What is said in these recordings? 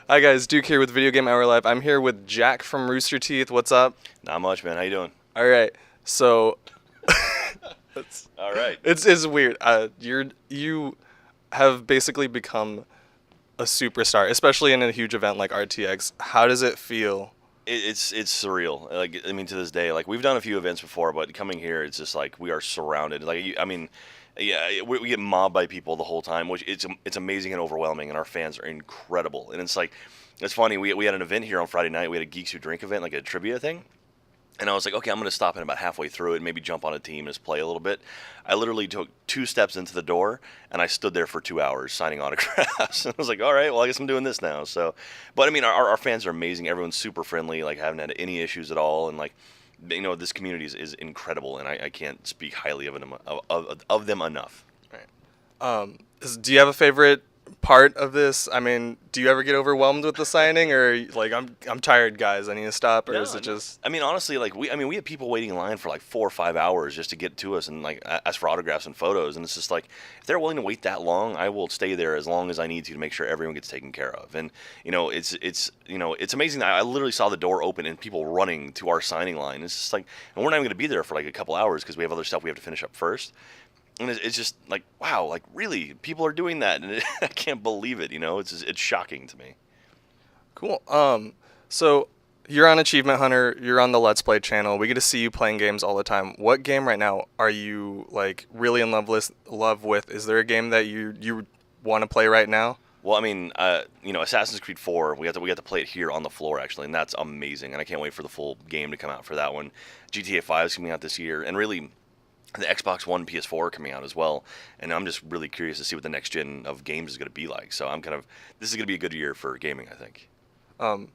Hi guys, Duke here with Video Game Hour Live. I'm here with Jack from Rooster Teeth. What's up? Not much, man. How you doing? All right, so it's All right. it's weird. You have basically become a superstar, especially in a huge event like RTX. How does it feel? It's surreal. Like I mean, to this day, like we've done a few events before, but coming here, it's just like we are surrounded. I mean, yeah, we get mobbed by people the whole time, which it's amazing and overwhelming, and our fans are incredible. And it's like, it's funny. We had an event here on Friday night. We had a Geeks Who Drink event, like a trivia thing. And I was like, okay, I'm going to stop in about halfway through it and maybe jump on a team and just play a little bit. I literally took 2 steps into the door and I stood there for 2 hours signing autographs. And I was like, all right, well, I guess I'm doing this now. So, but I mean, our fans are amazing. Everyone's super friendly, like haven't had any issues at all. And like, this community is incredible. And I can't speak highly of them enough. Right. Do you have a favorite part of this? I mean, do you ever get overwhelmed with the signing, or like I'm tired, guys, I need to stop, or is it No. just? I mean, honestly, like we had people waiting in line for like 4 or 5 hours just to get to us and like ask for autographs and photos, and it's just like if they're willing to wait that long, I will stay there as long as I need to make sure everyone gets taken care of. And it's amazing. I literally saw the door open and people running to our signing line. It's just like, and we're not even going to be there for like a couple hours because we have other stuff we have to finish up first. And it's just like, wow, like really, people are doing that, and I can't believe it. It's shocking to me. Cool. So you're on Achievement Hunter. You're on the Let's Play channel. We get to see you playing games all the time. What game right now are you like really in love with? Is there a game that you want to play right now? Well, I mean, Assassin's Creed 4, we got to play it here on the floor actually, and that's amazing. And I can't wait for the full game to come out for that one. GTA 5 is coming out this year, and really, the Xbox One, PS4 are coming out as well. And I'm just really curious to see what the next gen of games is going to be like. So this is going to be a good year for gaming, I think. Um,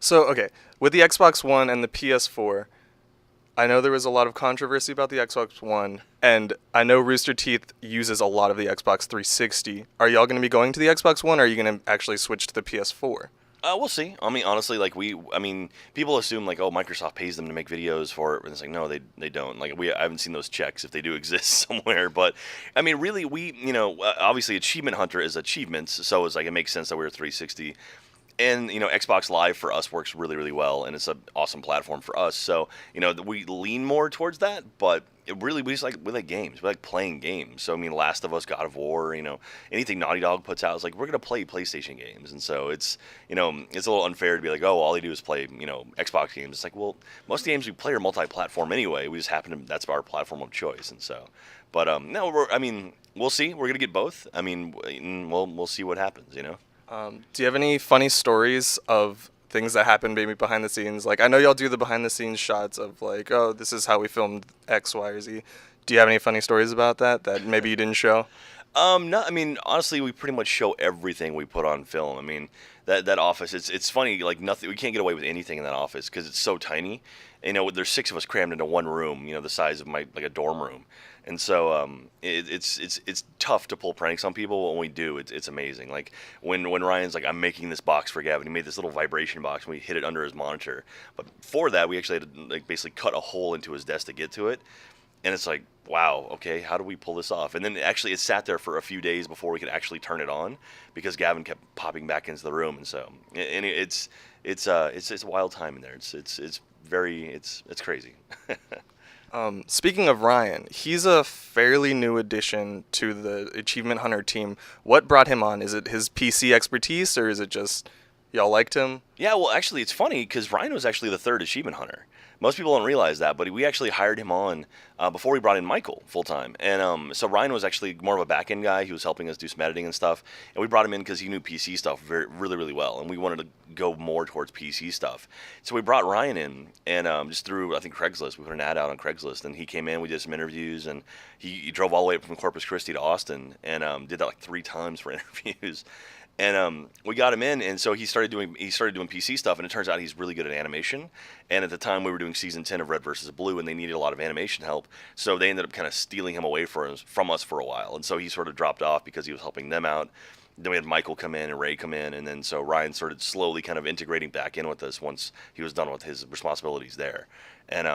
so okay, with the Xbox One and the PS4, I know there was a lot of controversy about the Xbox One, and I know Rooster Teeth uses a lot of the Xbox 360. Are y'all going to be going to the Xbox One, or are you going to actually switch to the PS4? We'll see. I mean, honestly, like people assume like, oh, Microsoft pays them to make videos for it, and it's like, no, they don't. Like I haven't seen those checks if they do exist somewhere. But I mean, really, obviously, Achievement Hunter is achievements, so it's like it makes sense that we're 360. And Xbox Live for us works really, really well, and it's an awesome platform for us. So we lean more towards that, but we like games. We like playing games. So I mean, Last of Us, God of War, anything Naughty Dog puts out, it's like we're gonna play PlayStation games. And so it's it's a little unfair to be like, oh, all they do is play Xbox games. It's like, well, most of the games we play are multi-platform anyway. We just happen to that's our platform of choice. And so, but no, I mean, we'll see. We're gonna get both. I mean, we'll see what happens. Do you have any funny stories of things that happen maybe behind the scenes? Like, I know y'all do the behind the scenes shots of like, oh, this is how we filmed X, Y, or Z. Do you have any funny stories about that maybe you didn't show? No, I mean, honestly, we pretty much show everything we put on film. I mean, that office, it's funny, like nothing, we can't get away with anything in that office because it's so tiny. There's 6 of us crammed into one room, the size of like a dorm room. And so it's tough to pull pranks on people, but when we do, it's amazing. Like when Ryan's like, I'm making this box for Gavin, he made this little vibration box, and we hid it under his monitor. But for that, we actually had to like basically cut a hole into his desk to get to it. And it's like, wow, okay, how do we pull this off? And then actually it sat there for a few days before we could actually turn it on because Gavin kept popping back into the room. And so, and it's a wild time in there. It's crazy. Speaking of Ryan, he's a fairly new addition to the Achievement Hunter team. What brought him on? Is it his PC expertise, or is it just y'all liked him? Yeah, well, actually, it's funny because Ryan was actually the third Achievement Hunter. Most people don't realize that, but we actually hired him on before we brought in Michael full time. And so Ryan was actually more of a back end guy. He was helping us do some editing and stuff. And we brought him in because he knew PC stuff really, really well. And we wanted to go more towards PC stuff. So we brought Ryan in and just through, I think, Craigslist. We put an ad out on Craigslist. And he came in, we did some interviews. And he drove all the way up from Corpus Christi to Austin and did that like 3 times for interviews. And we got him in, and so he started doing PC stuff, and it turns out he's really good at animation. And at the time, we were doing season 10 of Red versus Blue, and they needed a lot of animation help, so they ended up kind of stealing him away from us for a while. And so he sort of dropped off because he was helping them out. then we had Michael come in and Ray come in, and then so Ryan started slowly kind of integrating back in with us once he was done with his responsibilities there. And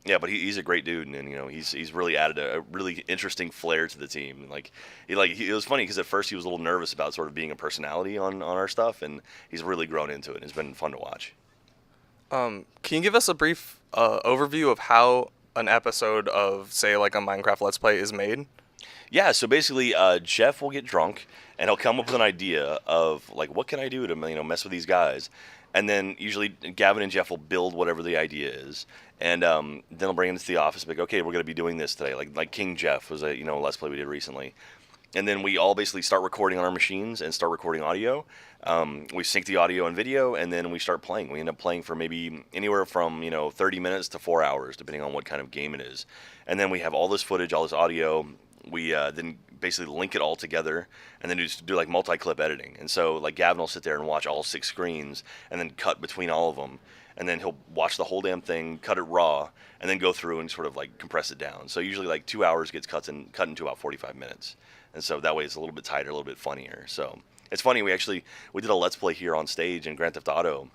yeah, but he's a great dude, and you know he's really added a really interesting flair to the team. And it was funny because at first he was a little nervous about sort of being a personality on our stuff, and he's really grown into it. And it's been fun to watch. Can you give us a brief overview of how an episode of, say, like a Minecraft Let's Play is made? Yeah, so basically, Jeff will get drunk and he'll come up with an idea of like, what can I do to mess with these guys, and then usually Gavin and Jeff will build whatever the idea is, and then they'll bring it into the office, and be like, okay, we're going to be doing this today. Like King Jeff was a Let's Play we did recently, and then we all basically start recording on our machines and start recording audio. We sync the audio and video, and then we start playing. We end up playing for maybe anywhere from 30 minutes to 4 hours, depending on what kind of game it is. And then we have all this footage, all this audio. We then basically link it all together, and then just do like multi-clip editing. And so like Gavin will sit there and watch all 6 screens, and then cut between all of them. And then he'll watch the whole damn thing, cut it raw, and then go through and sort of like compress it down. So usually like 2 hours gets cut into about 45 minutes. And so that way it's a little bit tighter, a little bit funnier. So it's funny, we did a Let's Play here on stage in Grand Theft Auto,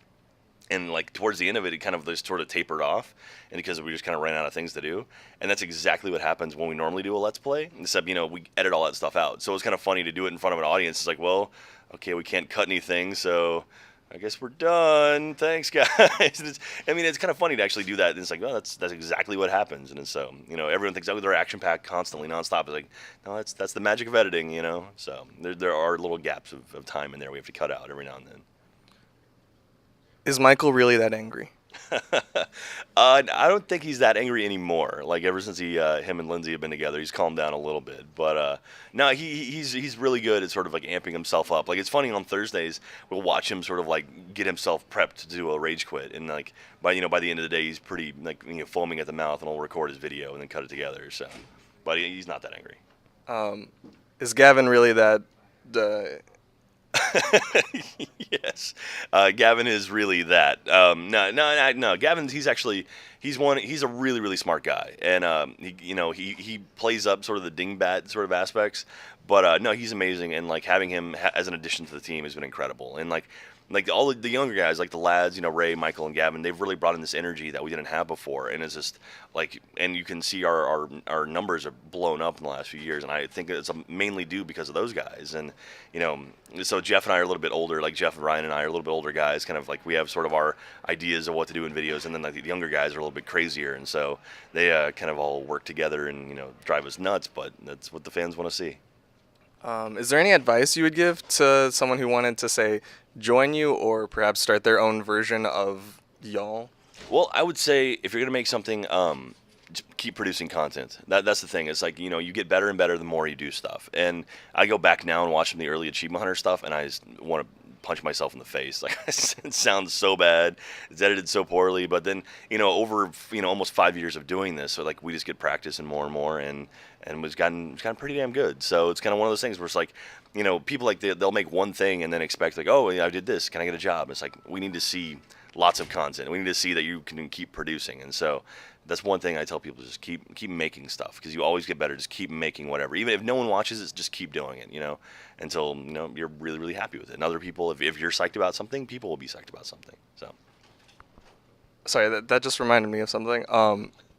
and like towards the end of it, it kind of just sort of tapered off, and because we just kind of ran out of things to do. And that's exactly what happens when we normally do a Let's Play, except we edit all that stuff out. So it's kind of funny to do it in front of an audience. It's like, well, okay, we can't cut anything, so I guess we're done. Thanks, guys. It's kind of funny to actually do that. And it's like, well, that's exactly what happens. And so, everyone thinks, oh, they're action-packed constantly, nonstop. It's like, no, that's the magic of editing, So there are little gaps of time in there we have to cut out every now and then. Is Michael really that angry? I don't think he's that angry anymore. Like ever since him and Lindsay have been together, he's calmed down a little bit. But no, he's really good at sort of like amping himself up. Like it's funny, on Thursdays we'll watch him sort of like get himself prepped to do a rage quit, and like by the end of the day he's pretty like foaming at the mouth, and he'll record his video and then cut it together. So, but he's not that angry. Is Gavin really that? Yes, Gavin is really that. No. Gavin's he's a really really smart guy, and he plays up sort of the dingbat sort of aspects, but no, he's amazing, and like having him as an addition to the team has been incredible, and like all the younger guys, like the lads, Ray, Michael, and Gavin, they've really brought in this energy that we didn't have before, and it's just like, and you can see our numbers have blown up in the last few years, and I think it's mainly due because of those guys, and so Jeff and I are a little bit older, like Jeff and Ryan and I are a little bit older guys, kind of like we have sort of our ideas of what to do in videos, and then like the younger guys are a little bit crazier, and so they kind of all work together and drive us nuts, but that's what the fans want to see. Is there any advice you would give to someone who wanted to, say, join you or perhaps start their own version of y'all? Well, I would say if you're going to make something, just keep producing content. That's the thing. It's like, you get better and better the more you do stuff. And I go back now and watch some of the early Achievement Hunter stuff, and I just want to punch myself in the face. Like, it sounds so bad. It's edited so poorly. But then, over, almost 5 years of doing this, so like we just get practice and more, and it's gotten pretty damn good. So it's kind of one of those things where it's like, people like they'll make one thing and then expect like, oh, I did this. Can I get a job? It's like, we need to see lots of content. We need to see that you can keep producing. And so that's one thing I tell people, just keep making stuff, because you always get better. Just keep making whatever. Even if no one watches it, just keep doing it, until, you're really, really happy with it. And other people, if you're psyched about something, people will be psyched about something. So. Sorry, that just reminded me of something.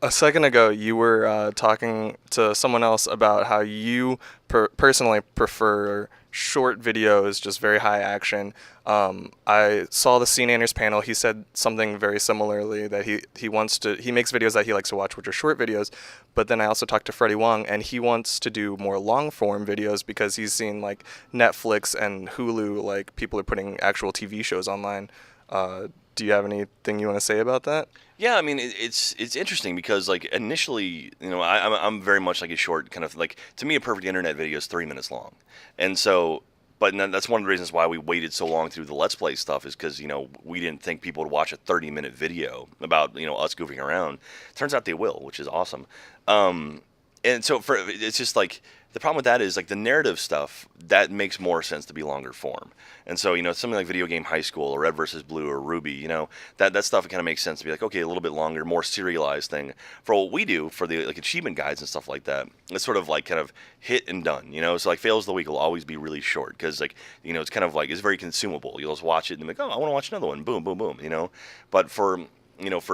A second ago, you were talking to someone else about how you personally prefer short videos, just very high action. I saw the Scene Anders panel. He said something very similarly, that he makes videos that he likes to watch, which are short videos. But then I also talked to Freddie Wong, and he wants to do more long form videos because he's seen like Netflix and Hulu, like people are putting actual TV shows online. Do you have anything you want to say about that? Yeah, I mean, it's interesting because like initially, I'm very much like a short kind of like, to me a perfect internet video is 3 minutes long, and so. But that's one of the reasons why we waited so long through the Let's Play stuff, is because, we didn't think people would watch a 30-minute video about, us goofing around. Turns out they will, which is awesome. and so for it's just like the problem with that is like the narrative stuff that makes more sense to be longer form. And so something like Video Game High School or Red versus Blue or Ruby, that stuff kind of makes sense to be like, okay, a little bit longer, more serialized thing. For what we do for the like achievement guides and stuff like that, it's sort of like kind of hit and done. So like fails of the week will always be really short because like it's kind of like it's very consumable. You'll just watch it and be like, oh, I want to watch another one, boom, boom, boom. But for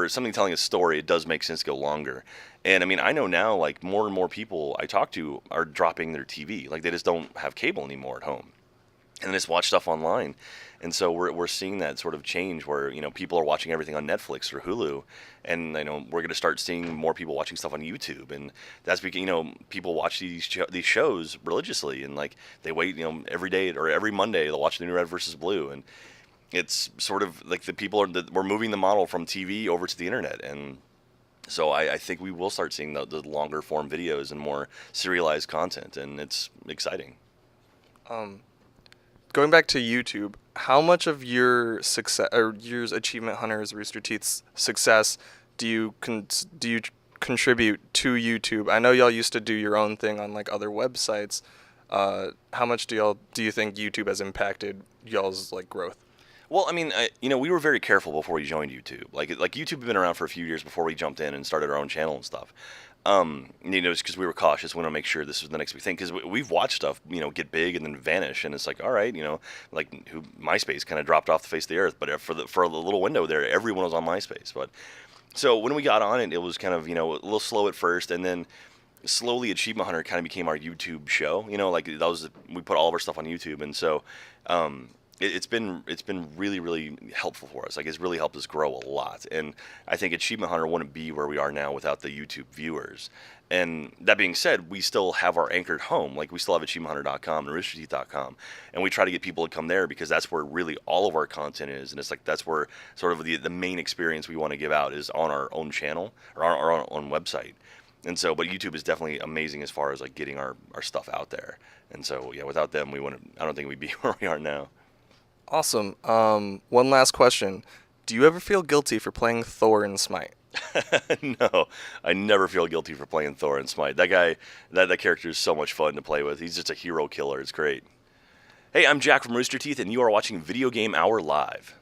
something telling a story, it does make sense to go longer. And I mean, I know now, like more and more people I talk to are dropping their TV. Like they just don't have cable anymore at home, and they just watch stuff online. And so we're seeing that sort of change where people are watching everything on Netflix or Hulu, and we're going to start seeing more people watching stuff on YouTube. And that's because people watch these shows religiously, and like they wait every day or every Monday they'll watch the new Red versus Blue, and it's sort of like the people we're moving the model from TV over to the internet. And so I think we will start seeing the longer form videos and more serialized content, and it's exciting. Going back to YouTube, how much of your success or your Achievement Hunters Rooster Teeth's success do you contribute to YouTube? I know y'all used to do your own thing on like other websites. How much do you think YouTube has impacted y'all's like growth? Well, I mean, we were very careful before we joined YouTube. Like YouTube had been around for a few years before we jumped in and started our own channel and stuff. Just because we were cautious, we want to make sure this was the next big thing. Because we've watched stuff, get big and then vanish, and it's like, all right, like MySpace kind of dropped off the face of the earth. But for the little window there, everyone was on MySpace. But so when we got on it, it was kind of a little slow at first, and then slowly Achievement Hunter kind of became our YouTube show. Like we put all of our stuff on YouTube, and so. It's been really, really helpful for us. Like it's really helped us grow a lot. And I think Achievement Hunter wouldn't be where we are now without the YouTube viewers. And that being said, we still have our anchored home. Like we still have achievementhunter.com and roosterteeth.com. And we try to get people to come there because that's where really all of our content is. And it's like that's where sort of the main experience we want to give out is on our own channel or on our own website. And so, but YouTube is definitely amazing as far as like getting our stuff out there. And so, yeah, without them, I don't think we'd be where we are now. Awesome. One last question. Do you ever feel guilty for playing Thor in Smite? No, I never feel guilty for playing Thor in Smite. That guy, that character is so much fun to play with. He's just a hero killer. It's great. Hey, I'm Jack from Rooster Teeth, and you are watching Video Game Hour Live.